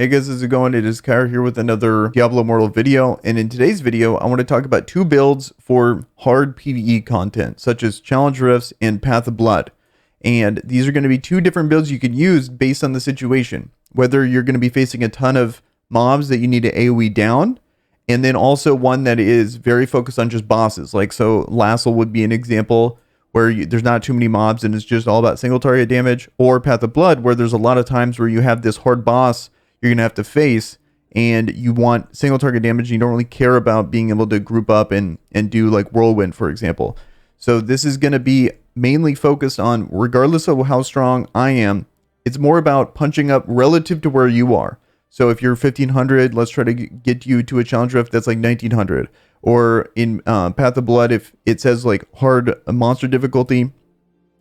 Hey guys, how's it going? It is Kyra here with another Diablo Immortal video, and in today's video, I want to talk about two builds for hard PvE content, such as Challenge Rifts and Path of Blood. And these are going to be two different builds you can use based on the situation, whether you're going to be facing a ton of mobs that you need to AoE down, and then also one that is very focused on just bosses. Like, so Lassel would be an example where there's not too many mobs and it's just all about single target damage, or Path of Blood, where there's a lot of times where you have this hard boss you're going to have to face and you want single target damage and you don't really care about being able to group up and do like Whirlwind, for example. So this is going to be mainly focused on, regardless of how strong I am, it's more about punching up relative to where you are. So if you're 1500, let's try to get you to a challenge rift that's like 1900. Or in Path of Blood, if it says like hard monster difficulty,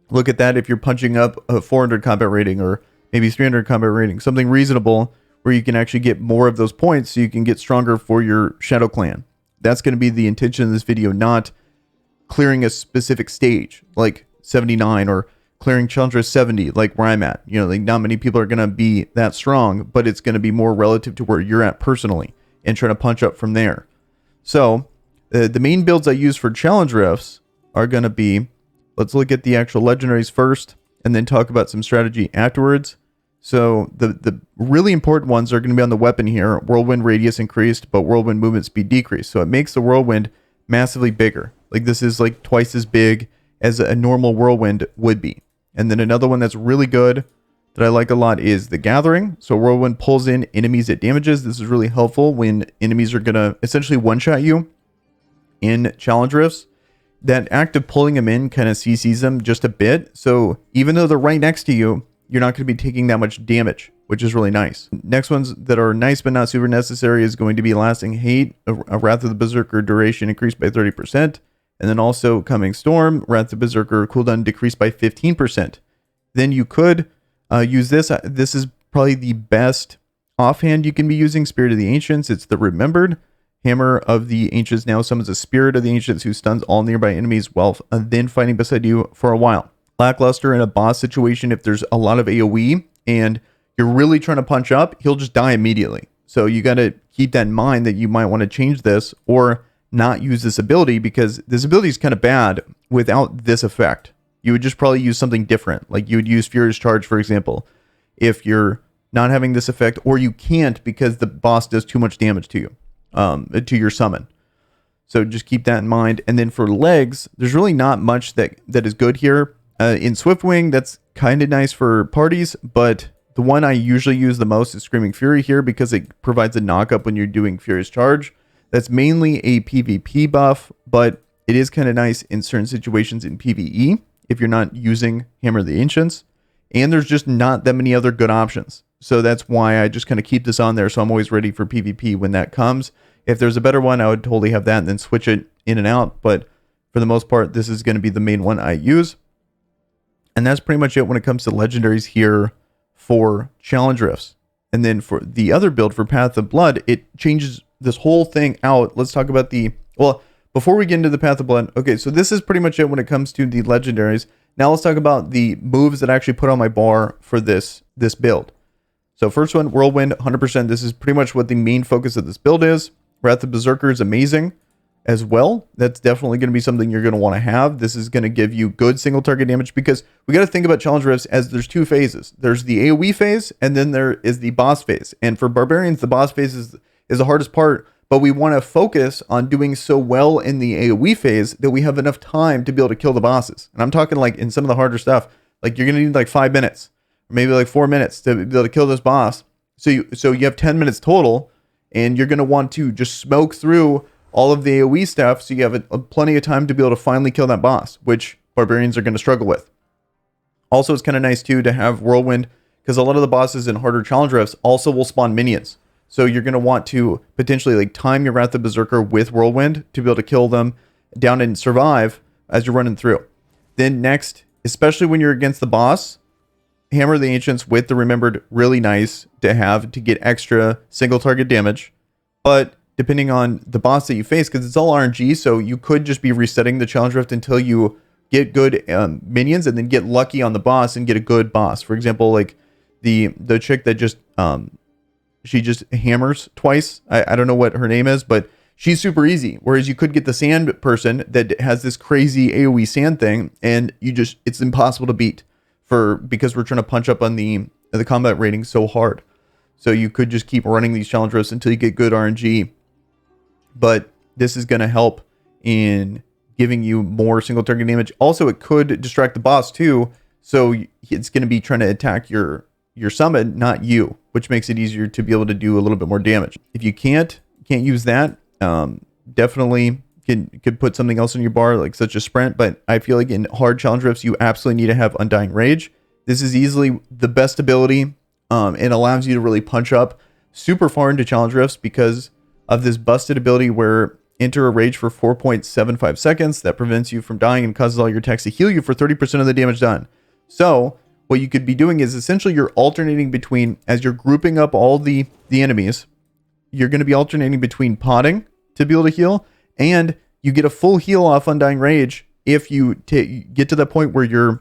look at that if you're punching up a 400 combat rating or maybe 300 combat rating, something reasonable where you can actually get more of those points so you can get stronger for your Shadow Clan. That's going to be the intention of this video, not clearing a specific stage like 79 or clearing Challenger 70 like where I'm at. You know, like not many people are going to be that strong, but it's going to be more relative to where you're at personally and trying to punch up from there. So the main builds I use for Challenge Rifts are going to be, let's look at the actual legendaries first and then talk about some strategy afterwards. So the really important ones are going to be on the weapon here. Whirlwind radius increased, but whirlwind movement speed decreased. So it makes the whirlwind massively bigger. Like this is like twice as big as a normal whirlwind would be. And then another one that's really good that I like a lot is the gathering. So whirlwind pulls in enemies it damages. This is really helpful when enemies are going to essentially one-shot you in challenge rifts. That act of pulling them in kind of CCs them just a bit. So even though they're right next to you, you're not going to be taking that much damage, which is really nice. Next ones that are nice but not super necessary is going to be Lasting Hate, a Wrath of the Berserker duration increased by 30%, and then also Coming Storm, Wrath of the Berserker cooldown decreased by 15%. Then you could use this. This is probably the best offhand you can be using, Spirit of the Ancients. It's the Remembered. Hammer of the Ancients now summons a Spirit of the Ancients who stuns all nearby enemies while then fighting beside you for a while. Lackluster in a boss situation, if there's a lot of AoE and you're really trying to punch up, he'll just die immediately. So you got to keep that in mind that you might want to change this or not use this ability, because this ability is kind of bad without this effect. You would just probably use something different. Like you would use Furious Charge, for example, if you're not having this effect, or you can't because the boss does too much damage to you, to your summon. So just keep that in mind. And then for legs, there's really not much that is good here. In Swiftwing, that's kind of nice for parties, but the one I usually use the most is Screaming Fury here because it provides a knock-up when you're doing Furious Charge. That's mainly a PvP buff, but it is kind of nice in certain situations in PvE if you're not using Hammer of the Ancients. And there's just not that many other good options. So that's why I just kind of keep this on there, so I'm always ready for PvP when that comes. If there's a better one, I would totally have that and then switch it in and out, but for the most part, this is going to be the main one I use. And that's pretty much it when it comes to legendaries here for challenge rifts. And then for the other build for Path of Blood, it changes this whole thing out. Let's talk about well, before we get into the Path of Blood, okay, so this is pretty much it when it comes to the legendaries. Now let's talk about the moves that I actually put on my bar for this build. So first one, Whirlwind, 100%. This is pretty much what the main focus of this build is. Wrath of Berserker is amazing as well. That's definitely going to be something you're going to want to have. This is going to give you good single target damage, because we got to think about challenge rifts as there's two phases. There's the AoE phase, and then there is the boss phase. And for barbarians, the boss phase is the hardest part, but we want to focus on doing so well in the AoE phase that we have enough time to be able to kill the bosses. And I'm talking like in some of the harder stuff, like you're going to need like 5 minutes, or maybe like 4 minutes to be able to kill this boss. So you have 10 minutes total, and you're going to want to just smoke through all of the AoE stuff, so you have plenty of time to be able to finally kill that boss, which barbarians are going to struggle with. Also, it's kind of nice too to have Whirlwind, because a lot of the bosses in harder challenge rifts also will spawn minions. So you're going to want to potentially like time your Wrath of Berserker with Whirlwind to be able to kill them down and survive as you're running through. Then next, especially when you're against the boss, Hammer of the Ancients with the Remembered, really nice to have to get extra single target damage. But depending on the boss that you face, because it's all RNG, so you could just be resetting the challenge rift until you get good minions and then get lucky on the boss and get a good boss. For example, like the chick that just she just hammers twice. I don't know what her name is, but she's super easy. Whereas you could get the sand person that has this crazy AoE sand thing, and it's impossible to beat because we're trying to punch up on the combat rating so hard. So you could just keep running these challenge rifts until you get good RNG. But this is going to help in giving you more single target damage. Also, it could distract the boss too. So it's going to be trying to attack your summon, not you, which makes it easier to be able to do a little bit more damage. If you can't use that, definitely could put something else in your bar, like such a sprint. But I feel like in hard challenge rifts, you absolutely need to have Undying Rage. This is easily the best ability. It allows you to really punch up super far into challenge rifts because of this busted ability where enter a rage for 4.75 seconds that prevents you from dying and causes all your attacks to heal you for 30% of the damage done. So what you could be doing is essentially you're alternating between, as you're grouping up all the enemies, you're going to be alternating between potting to be able to heal, and you get a full heal off Undying Rage if you get to the point where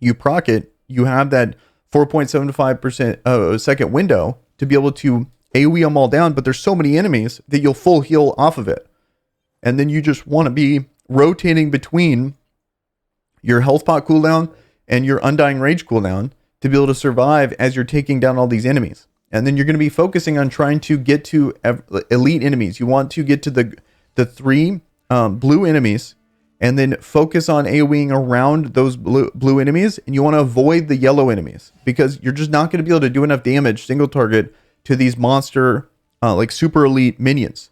you proc it. You have that 4.75% second window to be able to AoE them all down, but there's so many enemies that you'll full heal off of it. And then you just want to be rotating between your health pot cooldown and your Undying Rage cooldown to be able to survive as you're taking down all these enemies. And then you're going to be focusing on trying to get to elite enemies. You want to get to the 3 blue enemies, and then focus on AoEing around those blue enemies, and you want to avoid the yellow enemies because you're just not going to be able to do enough damage single target to these monster like super elite minions.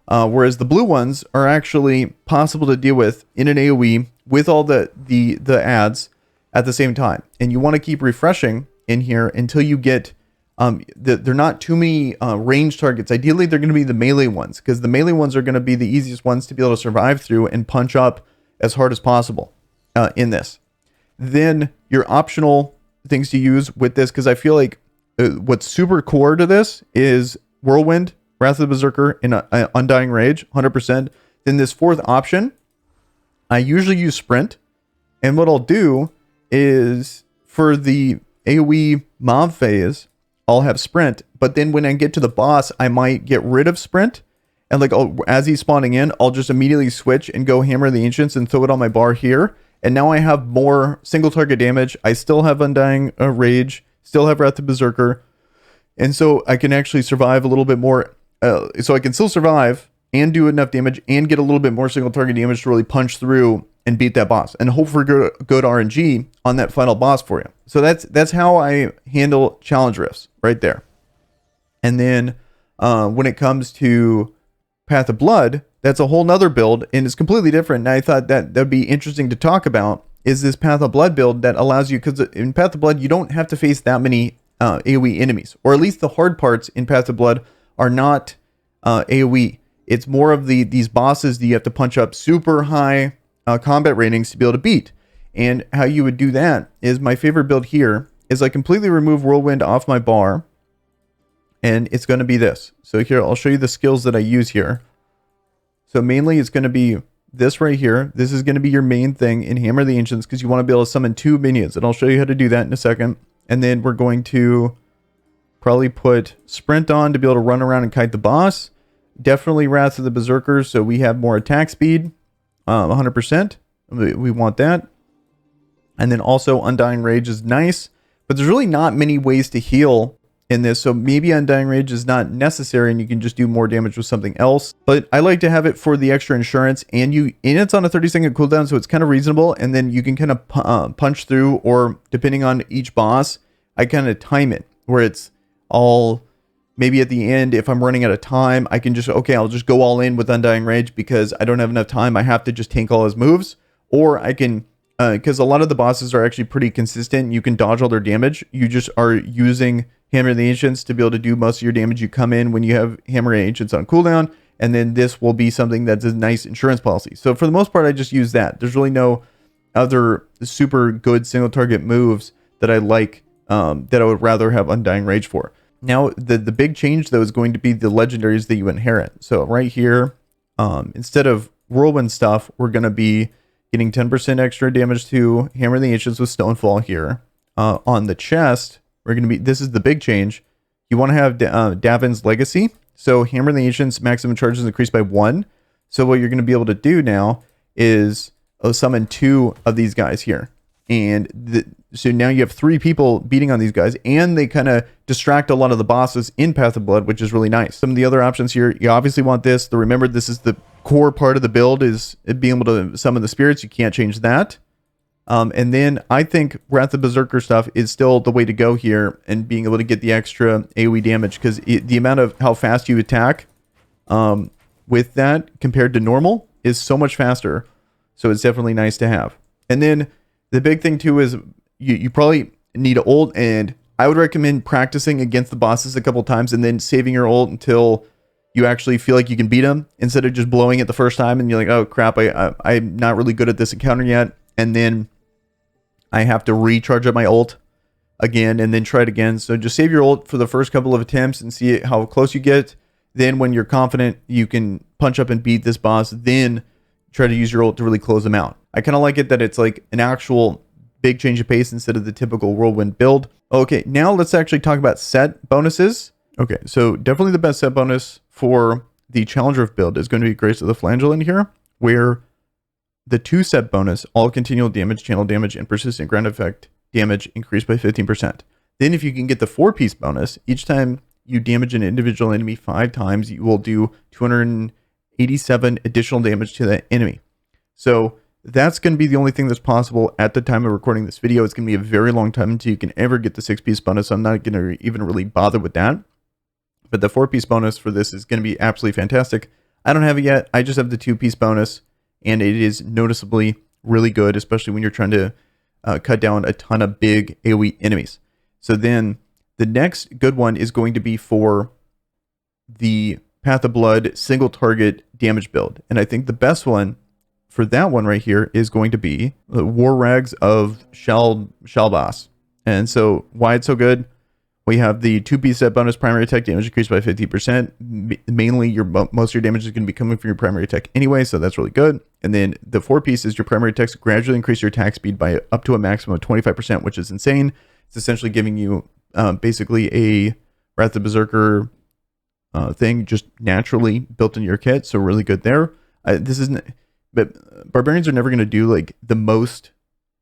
Whereas the blue ones are actually possible to deal with in an AoE with all the ads at the same time. And you want to keep refreshing in here until you get they're not too many range targets. Ideally, they're going to be the melee ones, because the melee ones are going to be the easiest ones to be able to survive through and punch up as hard as possible in this. Then your optional things to use with this, because I feel like what's super core to this is Whirlwind, Wrath of the Berserker, and Undying Rage, 100%. Then this fourth option, I usually use Sprint. And what I'll do is for the AoE mob phase, I'll have Sprint. But then when I get to the boss, I might get rid of Sprint. And like as he's spawning in, I'll just immediately switch and go Hammer the Ancients and throw it on my bar here. And now I have more single target damage. I still have Undying Rage, still have Wrath of Berserker. And so I can actually survive a little bit more. So I can still survive and do enough damage and get a little bit more single target damage to really punch through and beat that boss. And hope for good RNG on that final boss for you. So that's how I handle challenge rifts right there. And then when it comes to Path of Blood, that's a whole nother build, and it's completely different. And I thought that'd be interesting to talk about, is this Path of Blood build that allows you, because in Path of Blood, you don't have to face that many AoE enemies, or at least the hard parts in Path of Blood are not AoE. It's more of these bosses that you have to punch up super high combat ratings to be able to beat. And how you would do that is, my favorite build here is I completely remove Whirlwind off my bar, and it's going to be this. So here, I'll show you the skills that I use here. So mainly it's going to be this right here. This is going to be your main thing in Hammer the Ancients, because you want to be able to summon 2 minions. And I'll show you how to do that in a second. And then we're going to probably put Sprint on to be able to run around and kite the boss. Definitely Wrath of the Berserkers, so we have more attack speed. 100%. We want that. And then also Undying Rage is nice. But there's really not many ways to heal in this, so maybe Undying Rage is not necessary and you can just do more damage with something else. But I like to have it for the extra insurance, and it's on a 30-second cooldown, so it's kind of reasonable. And then you can kind of punch through, or depending on each boss, I kind of time it where it's all, maybe at the end, if I'm running out of time, I can just, okay, I'll just go all in with Undying Rage because I don't have enough time. I have to just tank all his moves. Or I can, because a lot of the bosses are actually pretty consistent. You can dodge all their damage. You just are using Hammer the Ancients to be able to do most of your damage. You come in when you have Hammer the Ancients on cooldown, and then this will be something that's a nice insurance policy. So for the most part, I just use that. There's really no other super good single target moves that I like, that I would rather have Undying Rage for. Now, the big change, though, is going to be the legendaries that you inherit. So right here, instead of Whirlwind stuff, we're going to be getting 10% extra damage to Hammer the Ancients with Stonefall here. On the chest, we're going to be, this is the big change. You want to have Davin's Legacy. So Hammer the Ancients maximum charge is increased by 1. So what you're going to be able to do now is summon 2 of these guys here. And so now you have 3 people beating on these guys, and they kind of distract a lot of the bosses in Path of Blood, which is really nice. Some of the other options here, you obviously want this. Remember, this is the core part of the build, is being able to summon the spirits. You can't change that. And then I think Wrath of Berserker stuff is still the way to go here, and being able to get the extra AoE damage, because the amount of how fast you attack with that compared to normal is so much faster. So it's definitely nice to have. And then the big thing too is you probably need ult, and I would recommend practicing against the bosses a couple times and then saving your ult until you actually feel like you can beat them, instead of just blowing it the first time and you're like, oh crap, I'm not really good at this encounter yet, and then I have to recharge up my ult again and then try it again. So just save your ult for the first couple of attempts and see how close you get. Then when you're confident you can punch up and beat this boss, then try to use your ult to really close them out. I kind of like it that it's like an actual big change of pace instead of the typical whirlwind build. Okay, now let's actually talk about set bonuses. Okay, so definitely the best set bonus for the Challenger of build is going to be Grace of the Flagellant here, where the 2 set bonus, all continual damage, channel damage, and persistent ground effect damage increased by 15%. Then if you can get the 4-piece bonus, each time you damage an individual enemy 5 times, you will do 287 additional damage to that enemy. So that's going to be the only thing that's possible at the time of recording this video. It's going to be a very long time until you can ever get the 6-piece bonus, so I'm not going to even really bother with that. But the 4-piece bonus for this is going to be absolutely fantastic. I don't have it yet. I just have the 2-piece bonus, and it is noticeably really good, especially when you're trying to cut down a ton of big AoE enemies. So then the next good one is going to be for the Path of Blood single target damage build. And I think the best one for that one right here is going to be the War Rags of Shalbas. And so why it's so good? We have the 2-piece set bonus, primary attack damage increased by 50%. Mainly, most of your damage is going to be coming from your primary attack anyway, so that's really good. And then the 4-piece is your primary attacks gradually increase your attack speed by up to a maximum of 25%, which is insane. It's essentially giving you basically a Wrath of Berserker thing just naturally built into your kit, so really good there. This isn't, but Barbarians are never going to do like the most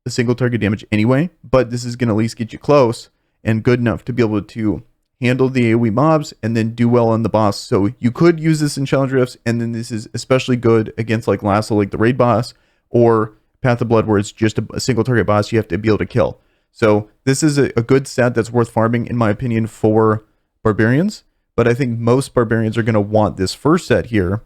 single target damage anyway, but this is going to at least get you close and good enough to be able to handle the AoE mobs and then do well on the boss. So you could use this in Challenge Rifts, and then this is especially good against like Lasso, like the raid boss, or Path of Blood, where it's just a single target boss you have to be able to kill. So this is a good set that's worth farming, in my opinion, for Barbarians. But I think most Barbarians are going to want this first set here,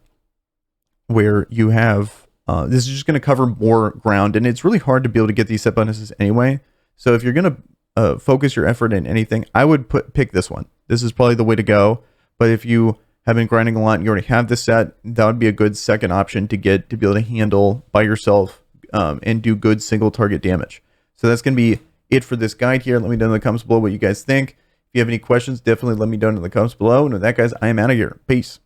where you have, this is just going to cover more ground, and it's really hard to be able to get these set bonuses anyway. So if you're going to focus your effort in anything, I would pick this one. This is probably the way to go. But if you have been grinding a lot and you already have this set, that would be a good second option to get to be able to handle by yourself and do good single target damage. So that's going to be it for this guide here. Let me know in the comments below what you guys think. If you have any questions, definitely let me know in the comments below. And with that, guys, I am out of here. Peace.